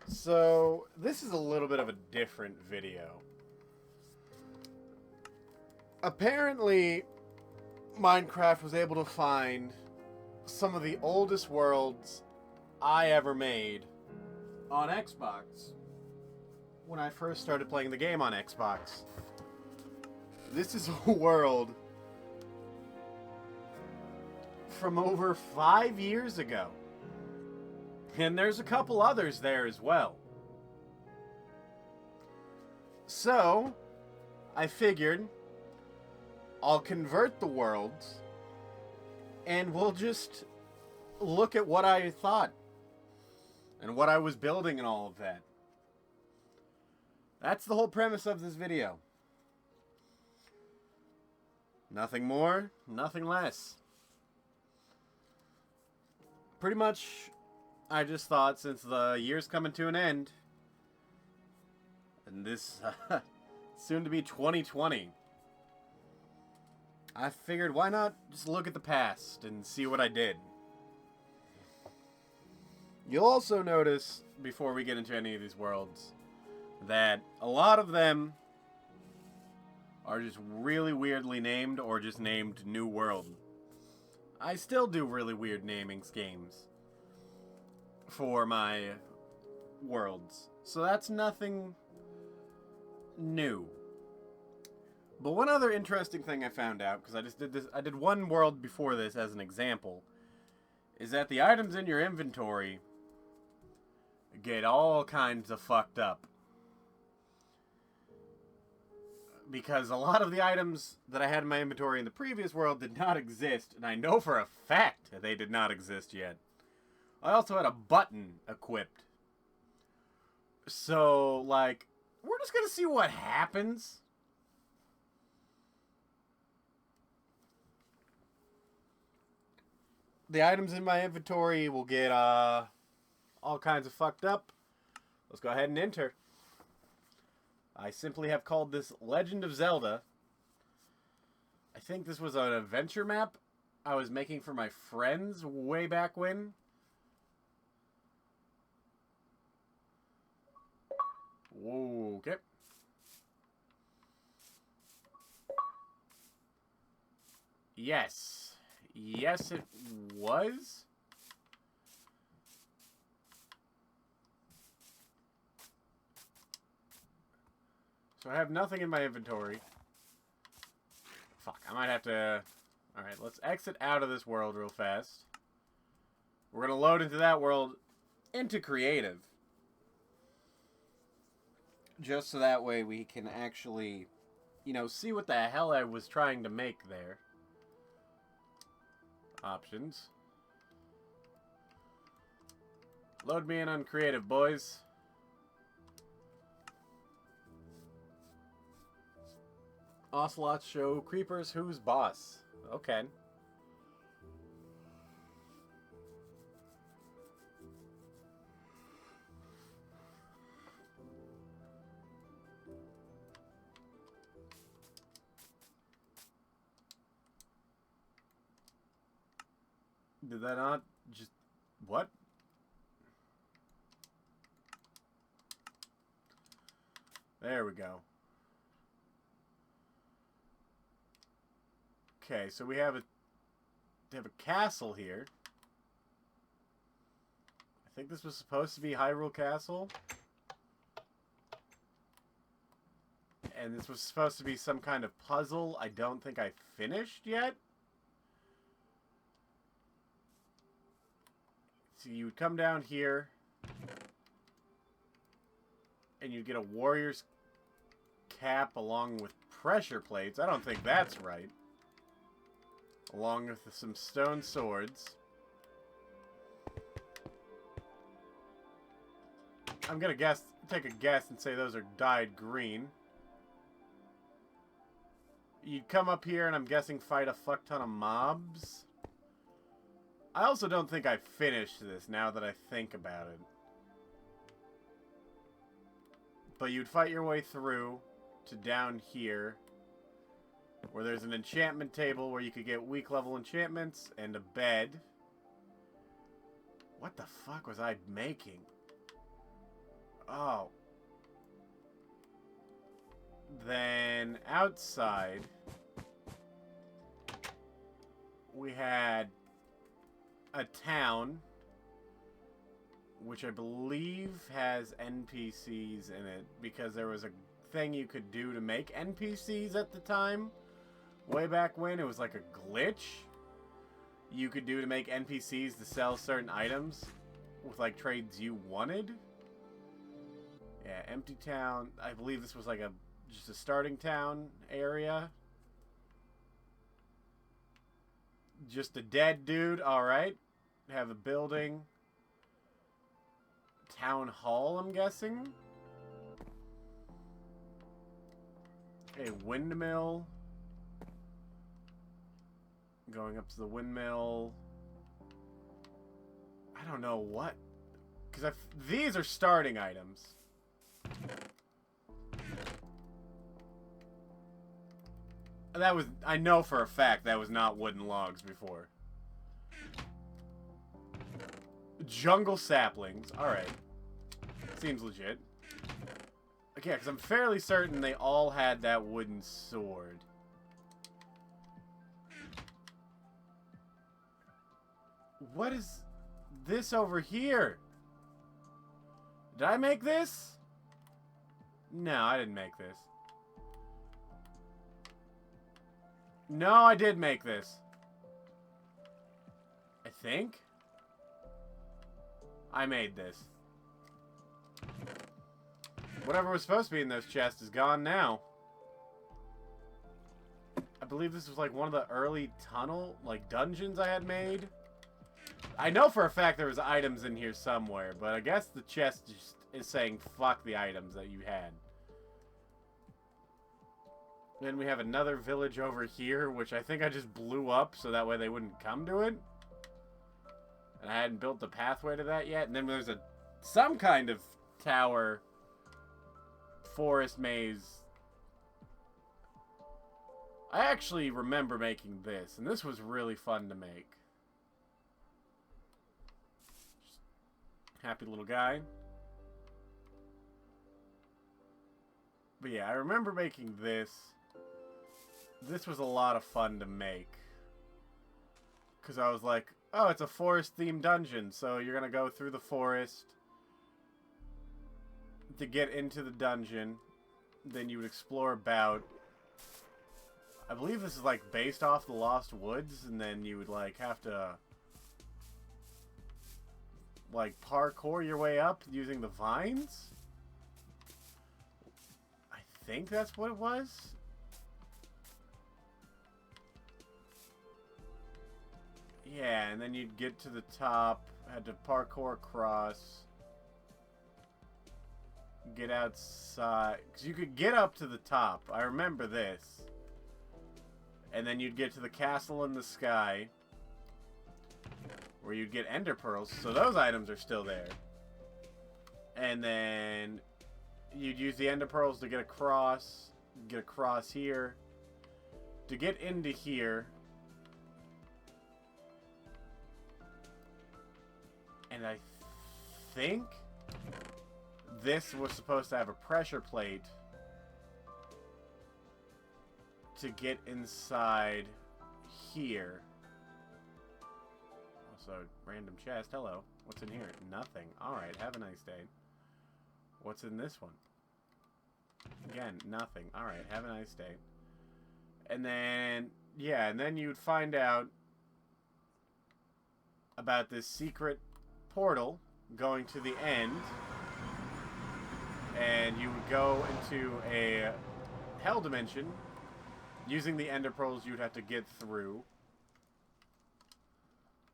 So, this is a little bit of a different video. Apparently, Minecraft was able to find some of the oldest worlds I ever made on Xbox when I first started playing the game on Xbox. This is a world from over 5 years ago. And there's a couple others there as well. So, I figured I'll convert the worlds and we'll just look at what I thought and what I was building and all of that. That's the whole premise of this video. Nothing more, nothing less. Pretty much, I just thought since the year's coming to an end, and this soon to be 2020, I figured why not just look at the past and see what I did. You'll also notice, before we get into any of these worlds, that a lot of them are just really weirdly named or just named New World. I still do really weird naming schemes for my worlds, so that's nothing new. But one other interesting thing I found out, because I did one world before this as an example, is that the items in your inventory get all kinds of fucked up. Because a lot of the items that I had in my inventory in the previous world did not exist, and I know for a fact that they did not exist yet. I also had a button equipped. So, like, we're just gonna see what happens. The items in my inventory will get all kinds of fucked up. Let's go ahead and enter. I simply have called this Legend of Zelda. I think this was an adventure map I was making for my friends way back when. Whoa, okay. Yes. Yes, it was. So I have nothing in my inventory. Fuck, I might have to... Alright, let's exit out of this world real fast. We're going to load into that world into creative. Just so that way we can actually, see what the hell I was trying to make there. Options. Load me in on creative, boys. Ocelots show creepers who's boss. Okay. Did that not just... What? There we go. Okay, so we have a castle here. I think this was supposed to be Hyrule Castle. And this was supposed to be some kind of puzzle I don't think I finished yet. So you would come down here, and you'd get a warrior's cap along with pressure plates. I don't think that's right. Along with some stone swords. I'm gonna take a guess and say those are dyed green. You'd come up here and I'm guessing fight a fuck ton of mobs. I also don't think I finished this now that I think about it. But you'd fight your way through to down here, where there's an enchantment table where you could get weak level enchantments and a bed. What the fuck was I making? Oh. Then outside, we had a town, which I believe has NPCs in it, because there was a thing you could do to make NPCs at the time. Way back when, it was like a glitch you could do to make NPCs to sell certain items with like trades you wanted. Yeah, empty town. I believe this was like just a starting town area. Just a dead dude. Alright. Have a building. Town hall, I'm guessing. A windmill. Going up to the windmill. I don't know what. Because these are starting items. That was, I know for a fact that was not wooden logs before. Jungle saplings. Alright. Seems legit. Okay, because I'm fairly certain they all had that wooden sword. What is this over here? Did I make this? No, I didn't make this. No, I did make this. I think. I made this. Whatever was supposed to be in those chests is gone now. I believe this was like one of the early tunnel, like dungeons I had made. I know for a fact there was items in here somewhere, but I guess the chest just is saying fuck the items that you had. Then we have another village over here, which I think I just blew up so that way they wouldn't come to it. And I hadn't built the pathway to that yet. And then there's some kind of tower forest maze. I actually remember making this, and this was really fun to make. Happy little guy. But yeah, I remember making this. This was a lot of fun to make. Because I was like, oh, it's a forest-themed dungeon, so you're going to go through the forest to get into the dungeon. Then you would explore about... I believe this is, like, based off the Lost Woods, and then you would, like, have to... like, parkour your way up using the vines? I think that's what it was? Yeah, and then you'd get to the top, had to parkour across, get outside, because you could get up to the top, I remember this. And then you'd get to the castle in the sky, where you'd get ender pearls, so those items are still there. And then you'd use the ender pearls to get across here, to get into here. And I think this was supposed to have a pressure plate to get inside here. Also, random chest. Hello. What's in here? Nothing. Alright, have a nice day. What's in this one? Again, nothing. Alright, have a nice day. And then, yeah, and then you'd find out about this secret portal going to the end, and you would go into a hell dimension using the ender pearls you'd have to get through.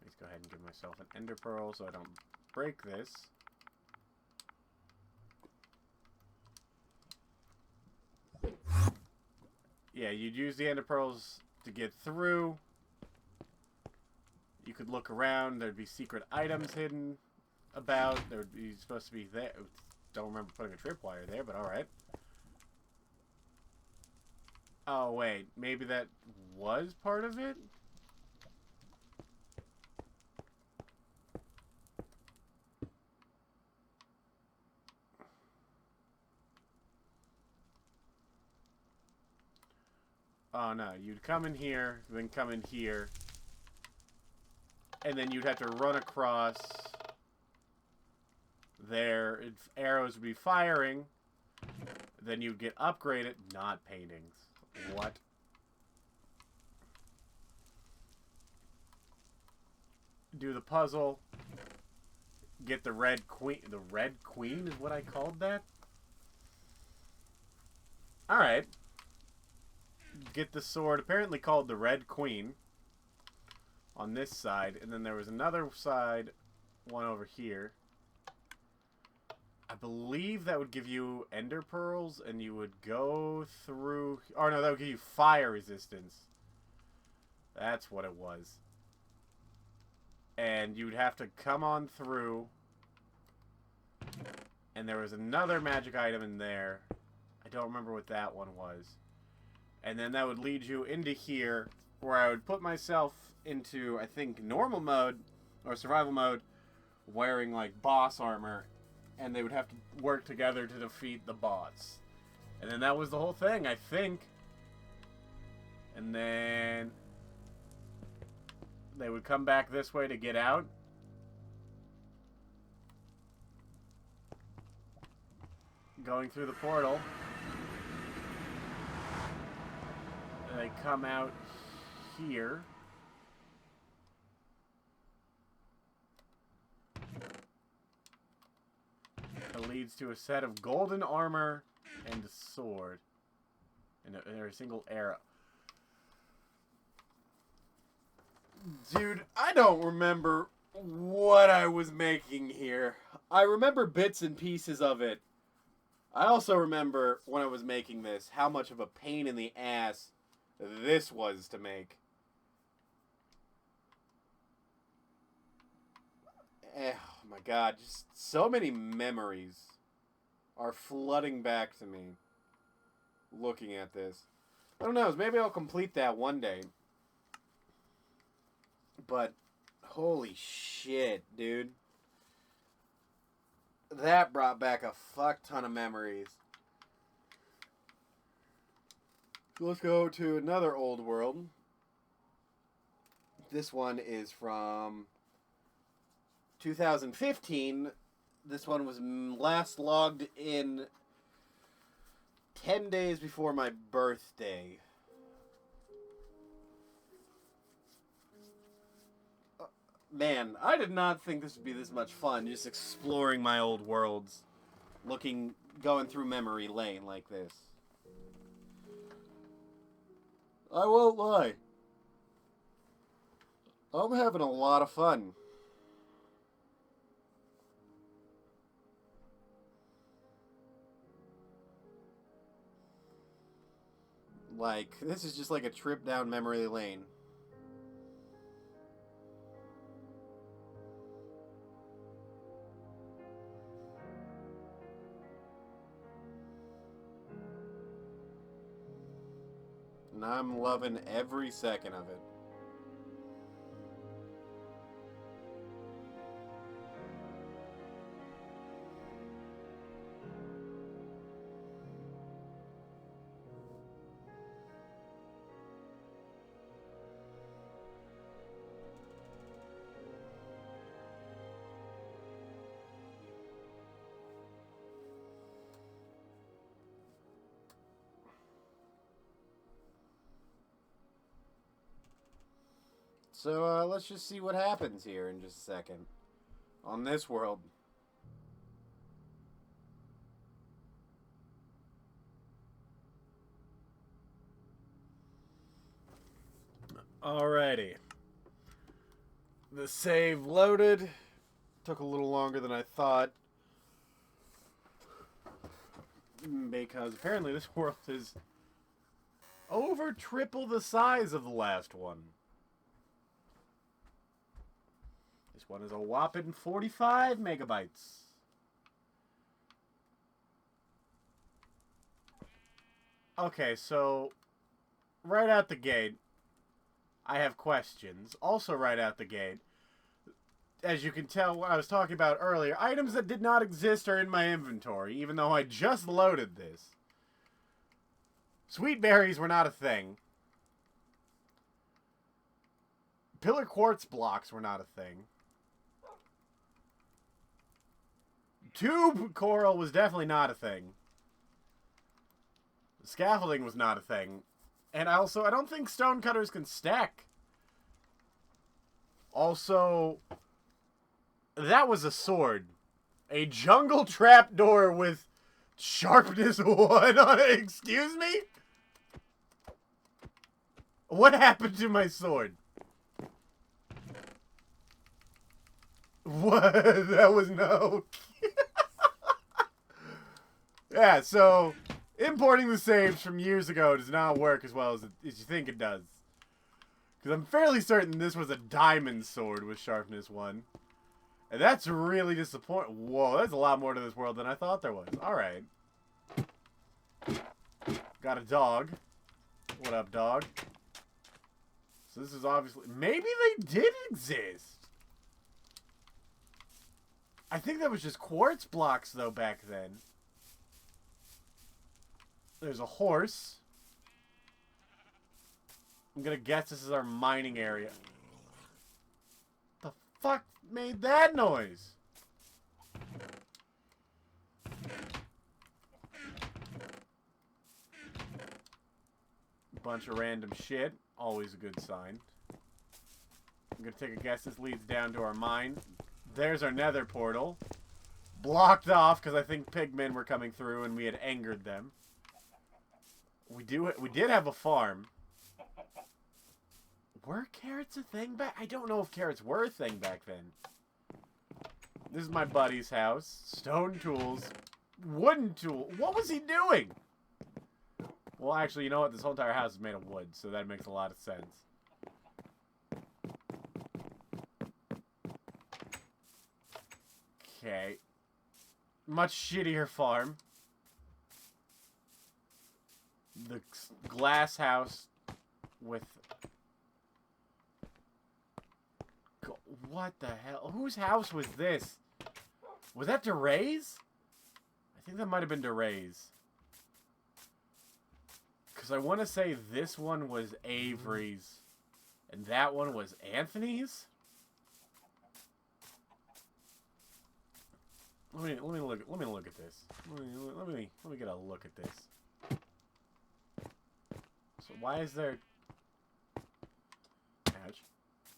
Let's go ahead and give myself an ender pearl so I don't break this. Yeah, you'd use the ender pearls to get through. You could look around. There'd be secret items hidden about. There would be supposed to be there. Don't remember putting a tripwire there, but alright. Oh, wait. Maybe that was part of it? Oh, no. You'd come in here, then come in here. And then you'd have to run across there. Arrows would be firing. Then you'd get upgraded. Not paintings. What? Do the puzzle. Get the red queen. The red queen is what I called that? Alright. Get the sword, apparently called the Red Queen, on this side. And then there was another side, one over here. I believe that would give you ender pearls, and you would go through... Oh, no, that would give you fire resistance. That's what it was. And you'd have to come on through. And there was another magic item in there. I don't remember what that one was. And then that would lead you into here, where I would put myself into, I think, normal mode, or survival mode, wearing, like, boss armor. And they would have to work together to defeat the boss. And then that was the whole thing, I think. And then they would come back this way to get out. Going through the portal. And they come out here. It leads to a set of golden armor and a sword. And a single arrow. Dude, I don't remember what I was making here. I remember bits and pieces of it. I also remember, when I was making this, how much of a pain in the ass this was to make. Oh my god, just so many memories are flooding back to me looking at this. I don't know, maybe I'll complete that one day. But, holy shit, dude. That brought back a fuck ton of memories. Let's go to another old world. This one is from 2015. This one was last logged in 10 days before my birthday. Man, I did not think this would be this much fun, just exploring my old worlds. Going through memory lane like this. I won't lie. I'm having a lot of fun. Like, this is just like a trip down memory lane. And I'm loving every second of it. So, let's just see what happens here in just a second. On this world. Alrighty. The save loaded. Took a little longer than I thought. Because apparently this world is over triple the size of the last one. This one is a whopping 45 megabytes. Okay, so right out the gate, I have questions. Also right out the gate, as you can tell what I was talking about earlier, items that did not exist are in my inventory, even though I just loaded this. Sweet berries were not a thing. Pillar quartz blocks were not a thing. Tube coral was definitely not a thing. Scaffolding was not a thing. And I don't think stone cutters can stack. Also, that was a sword. A jungle trapdoor with sharpness 1 on it. Excuse me? What happened to my sword? What? That was no. Yeah, so importing the saves from years ago does not work as well as you think it does. Because I'm fairly certain this was a diamond sword with sharpness 1. And that's really disappointing. Whoa, there's a lot more to this world than I thought there was. Alright. Got a dog. What up, dog? So this is obviously... Maybe they did exist. I think that was just quartz blocks, though, back then. There's a horse. I'm gonna guess this is our mining area. The fuck made that noise? Bunch of random shit. Always a good sign. I'm gonna take a guess this leads down to our mine. There's our nether portal. Blocked off because I think pigmen were coming through and we had angered them. We did have a farm. Were carrots a thing back? I don't know if carrots were a thing back then. This is my buddy's house. Stone tools. Wooden tool. What was he doing? Well, actually, you know what? This whole entire house is made of wood, so that makes a lot of sense. Okay. Much shittier farm. The glass house with... What the hell? Whose house was this? Was that DeRay's? I think that might have been DeRay's. Because I want to say this one was Avery's. And that one was Anthony's? Let me look at this. Let me get a look at this. So why is there... Ouch.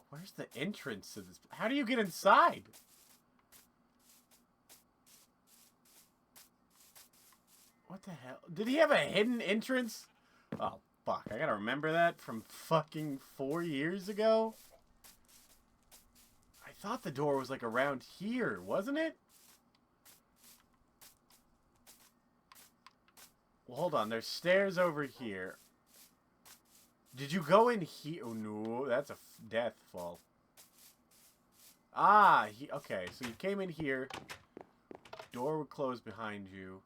Where's the entrance to this? How do you get inside? What the hell? Did he have a hidden entrance? Oh, fuck. I gotta remember that from fucking 4 years ago? I thought the door was like around here, wasn't it? Well, hold on. There's stairs over here. Did you go in here? Oh, no. That's a death fall. Ah, okay. So you came in here. Door would close behind you.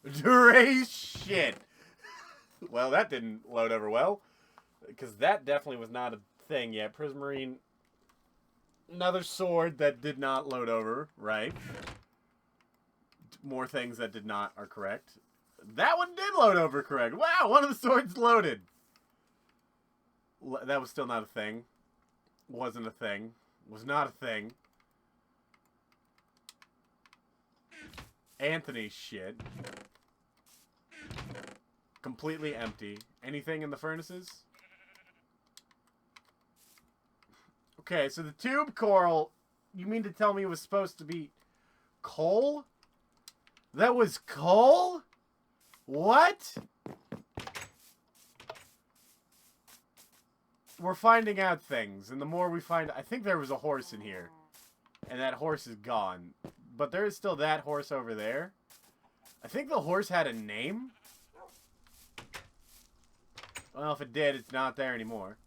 DeRay's shit. Well, that didn't load over well. Because that definitely was not a thing yet. Prismarine. Another sword that did not load over. Right. More things that did not are correct. That one did load over correct. Wow, one of the swords loaded. That was still not a thing. Wasn't a thing. Was not a thing. Anthony's shit. Completely empty. Anything in the furnaces? Okay, so the tube coral, you mean to tell me it was supposed to be coal? That was coal? What? We're finding out things, and the more we find... I think there was a horse in here, and that horse is gone. But there is still that horse over there. I think the horse had a name. Well, if it did, it's not there anymore.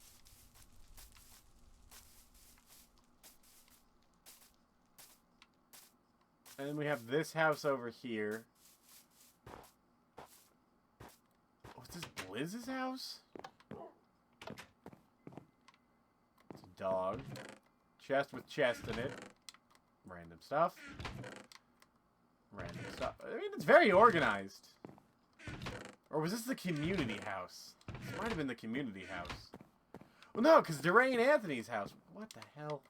And then we have this house over here. What's this, Bliz's house? It's a dog. Chest with chest in it. Random stuff. Random stuff. I mean, it's very organized. Or was this the community house? This might have been the community house. Well, no, because Durain Anthony's house. What the hell?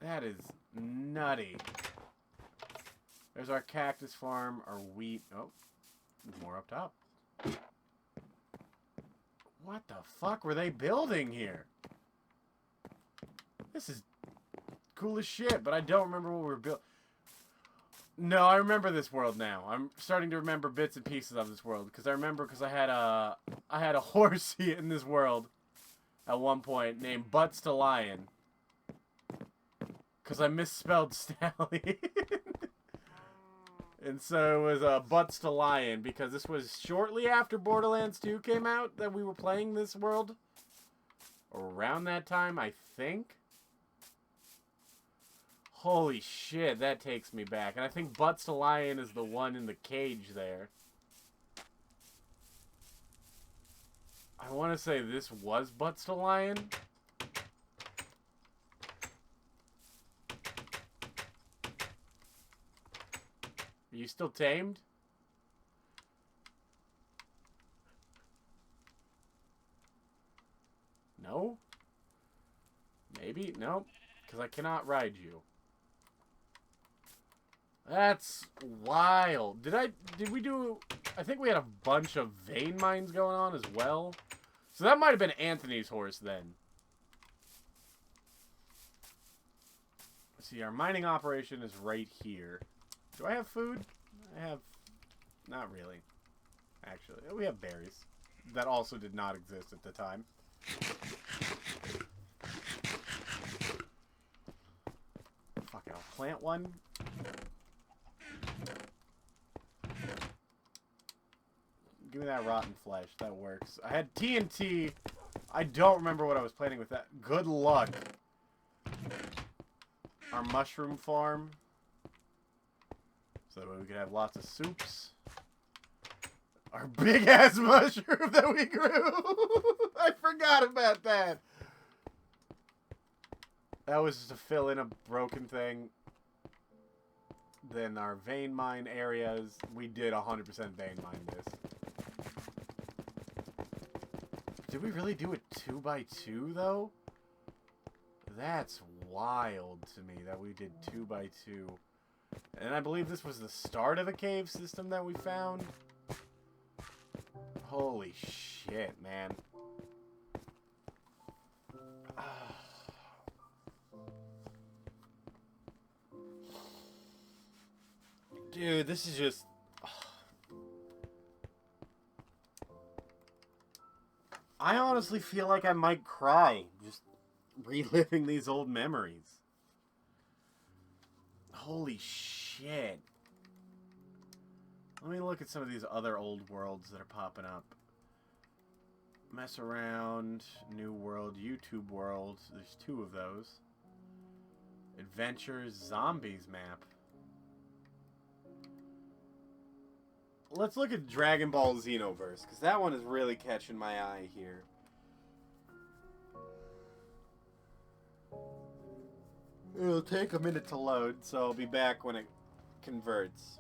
That is nutty. There's our cactus farm, our wheat. Oh, there's more up top. What the fuck were they building here? This is cool as shit, but I don't remember what we were building. No, I remember this world now. I'm starting to remember bits and pieces of this world because I remember because I had a horsey in this world at one point named Butts to Lion because I misspelled stallion. And so it was Butts to Lion because this was shortly after Borderlands 2 came out that we were playing this world. Or around that time, I think. Holy shit, that takes me back. And I think Butts to Lion is the one in the cage there. I want to say this was Butts to Lion. Are you still tamed? No? Maybe? No? Because I cannot ride you. That's wild. Did we do... I think we had a bunch of vein mines going on as well. So that might have been Anthony's horse then. Let's see, our mining operation is right here. Do I have food? I have... Not really. Actually, we have berries. That also did not exist at the time. Fuck it, I'll plant one. Give me that rotten flesh. That works. I had TNT. I don't remember what I was planning with that. Good luck. Our mushroom farm. So that we could have lots of soups. Our big-ass mushroom that we grew. I forgot about that. That was just to fill in a broken thing. Then our vein mine areas. We did 100% vein mine this. Did we really do it 2x2 though? That's wild to me that we did 2x2. And I believe this was the start of the cave system that we found. Holy shit, man. Dude, this is just... I honestly feel like I might cry just reliving these old memories. Holy shit. Let me look at some of these other old worlds that are popping up. Mess around, new world, YouTube world. There's 2 of those. Adventures, zombies map. Let's look at Dragon Ball Xenoverse, because that one is really catching my eye here. It'll take a minute to load, so I'll be back when it converts.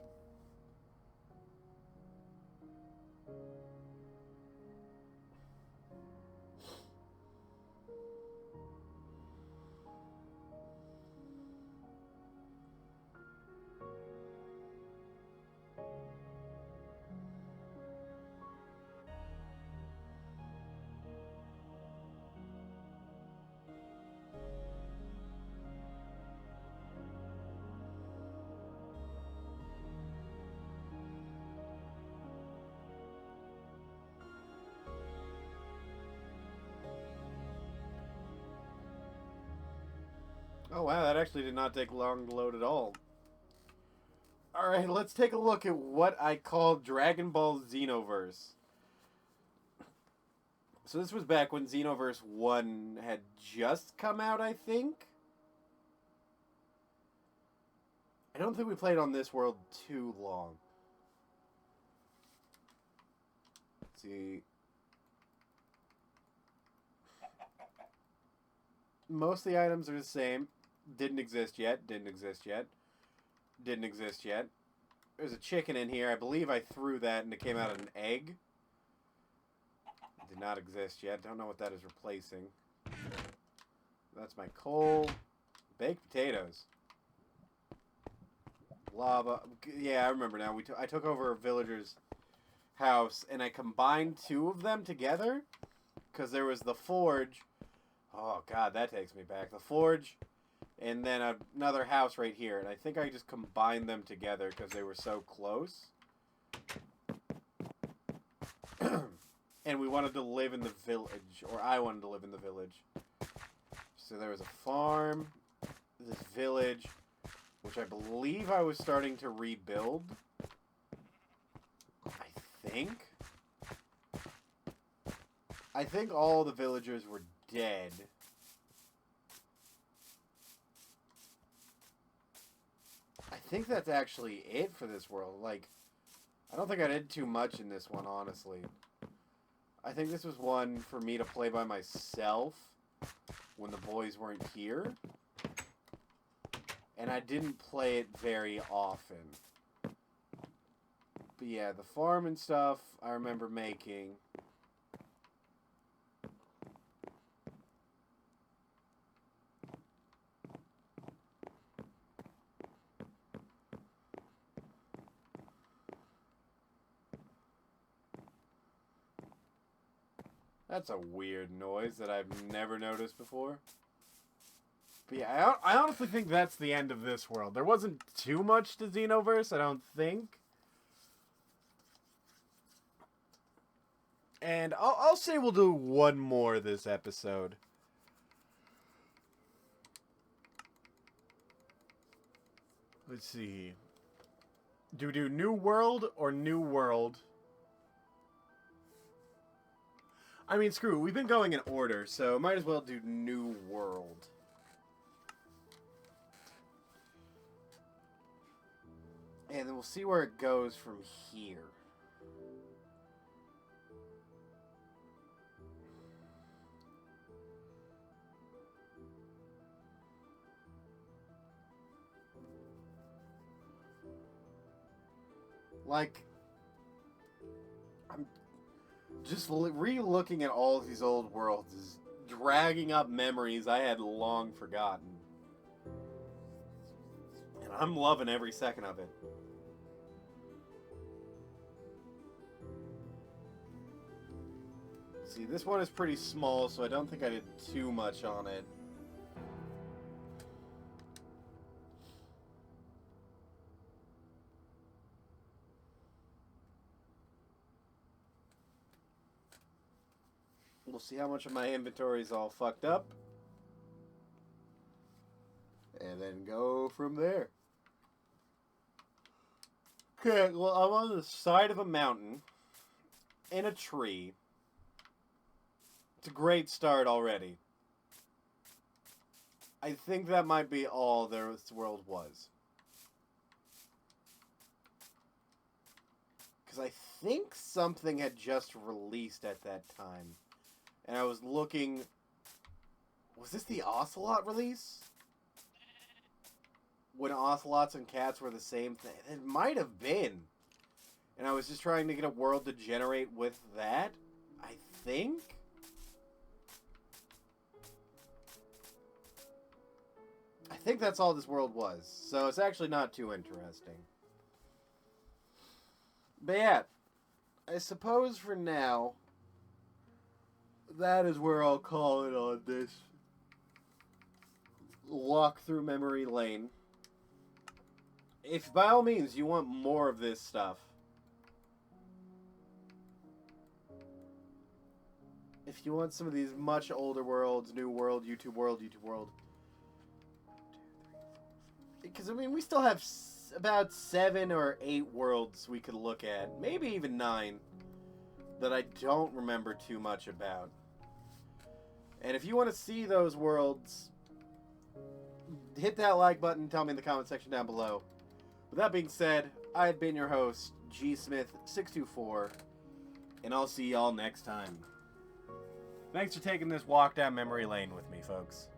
Oh wow, that actually did not take long to load at all. Alright, let's take a look at what I call Dragon Ball Xenoverse. So this was back when Xenoverse 1 had just come out, I think? I don't think we played on this world too long. Let's see. Most of the items are the same. Didn't exist yet. Didn't exist yet. Didn't exist yet. There's a chicken in here. I believe I threw that and it came out an egg. did not exist yet. Don't know what that is replacing. That's my coal. Baked potatoes. Lava. Yeah, I remember now. I took over a villager's house, and I combined two of them together. Because there was the forge. Oh, God, that takes me back. The forge, and then another house right here. And I think I just combined them together because they were so close. And we wanted to live in the village. Or I wanted to live in the village. So there was a farm, this village, which I believe I was starting to rebuild. I think all the villagers were dead. I think that's actually it for this world. Like, I don't think I did too much in this one, honestly. I think this was one for me to play by myself when the boys weren't here. And I didn't play it very often. But yeah, the farm and stuff I remember making. That's a weird noise that I've never noticed before. But yeah, I honestly think that's the end of this world. There wasn't too much to Xenoverse, I don't think. And I'll say we'll do one more this episode. Let's see. Do we do New World or New World? I mean, screw it. We've been going in order, so might as well do New World. And then we'll see where it goes from here. Like, I'm just re-looking at all of these old worlds is dragging up memories I had long forgotten. And I'm loving every second of it. See, this one is pretty small, so I don't think I did too much on it. We'll see how much of my inventory is all fucked up. And then go from there. Okay, well, I'm on the side of a mountain. In a tree. It's a great start already. I think that might be all this world was. Because I think something had just released at that time. And I was looking... Was this the Ocelot release? When Ocelots and cats were the same thing? It might have been. And I was just trying to get a world to generate with that. I think? I think that's all this world was. So it's actually not too interesting. But yeah. I suppose for now... that is where I'll call it on this walk through memory lane. If by all means you want more of this stuff, if you want some of these much older worlds, New World, YouTube World, because I mean we still have about 7 or 8 worlds we could look at, maybe even 9, that I don't remember too much about. And if you want to see those worlds, hit that like button, tell me in the comment section down below. With that being said, I've been your host, GSmith624, and I'll see y'all next time. Thanks for taking this walk down memory lane with me, folks.